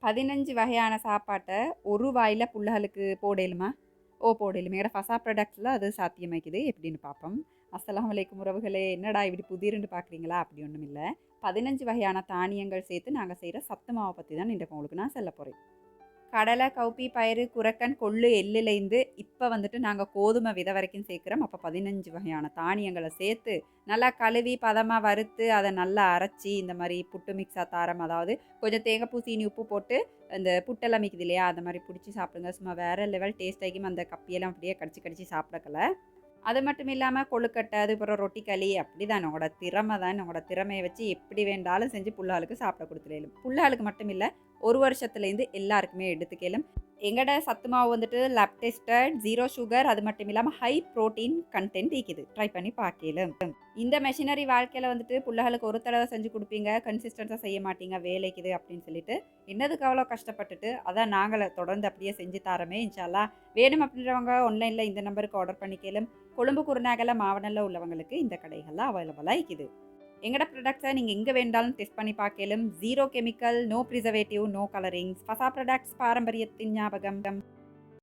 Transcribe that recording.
15 வகையான சாப்பாட்டை ஒரு வாயில் புள்ளைகளுக்கு போடலுமா? ஓ போடலும். எங்களோட ஃபசா ப்ராடக்ட்ஸில் அது சாத்தியமாக்குது. எப்படின்னு பார்ப்போம். அஸ்ஸலாமு அலைக்கும் உறவுகளே, என்னடா இப்படி புதிருன்னு பார்க்குறீங்களா? அப்படி ஒன்றும் இல்லை. 15 வகையான தானியங்கள் சேர்த்து நாங்கள் செய்கிற சத்து மாவை பற்றி தான் இன்றைக்கு உங்களுக்கு நான் சொல்ல போகிறேன். கடலை, கவுப்பி, பயறு, குரக்கன், கொள்ளு, எள்ளுலேருந்து இப்போ வந்துட்டு நாங்கள் கோதுமை விதை வரைக்கும் சேர்க்குறோம். அப்போ 15 வகையான தானியங்களை சேர்த்து நல்லா கழுவி பதமாக வறுத்து அதை நல்லா அரைச்சி இந்த மாதிரி புட்டு மிக்ஸாக தாரம், அதாவது கொஞ்சம் தேங்காய் பூ, சீனி, உப்பு போட்டு அந்த புட்டெல்லாம் மிக்குது இல்லையா, அந்த மாதிரி பிடிச்சி சாப்பிடுங்க. சும்மா வேறு லெவல் டேஸ்ட் ஆகியும் அந்த கப்பியெல்லாம் அப்படியே கடிச்சு கடிச்சு சாப்பிடக்கல. அது மட்டும் இல்லாமல் கொழுக்கட்டை, அதுக்கப்புறம் ரொட்டி களி, அப்படி தான் என்னோட திறமை தான். என்னோட திறமையை வச்சு எப்படி வேண்டாலும் செஞ்சு புள்ளாளுக்கு சாப்பிட கொடுத்துடலும். புள்ளாளுக்கு மட்டும் இல்லை, ஒரு வருஷத்துலேருந்து எல்லாருக்குமே எடுத்துக்கலும். எங்கட சத்து மாவு வந்துட்டு லேப் டெஸ்டட், 0 சுகர், அது மட்டும் இல்லாமல் ஹை ப்ரோட்டீன் கண்டென்ட் இருக்குது. ட்ரை பண்ணி பார்க்கலும். இந்த மெஷினரி வாழ்க்கையில் வந்துட்டு புள்ளைகளுக்கு ஒரு தடவை செஞ்சு கொடுப்பீங்க, கன்சிஸ்டன்ஸாக செய்ய மாட்டீங்க, வேலைக்குது அப்படின்னு சொல்லிட்டு என்னதுக்கு அவ்வளோ கஷ்டப்பட்டுட்டு அதான் நாங்கள் தொடர்ந்து அப்படியே செஞ்சு தரமே. இன்ஷால்லா வேணும் அப்படின்றவங்க ஆன்லைனில் இந்த நம்பருக்கு ஆர்டர் பண்ணிக்கலும். கொழும்பு, குருநாகல, மாவட்டத்தில் உள்ளவங்களுக்கு இந்த கடைகளில் அவைலபிளாக இருக்குது. எங்களோட ப்ராடக்ட்ஸை நீங்கள் எங்கே வேண்டாலும் டெஸ்ட் பண்ணி பார்க்கலும். 0 chemical, no preservative, no colourings. ஃபசா ப்ராடக்ட்ஸ், பாரம்பரியத்தின் ஞாபகம்.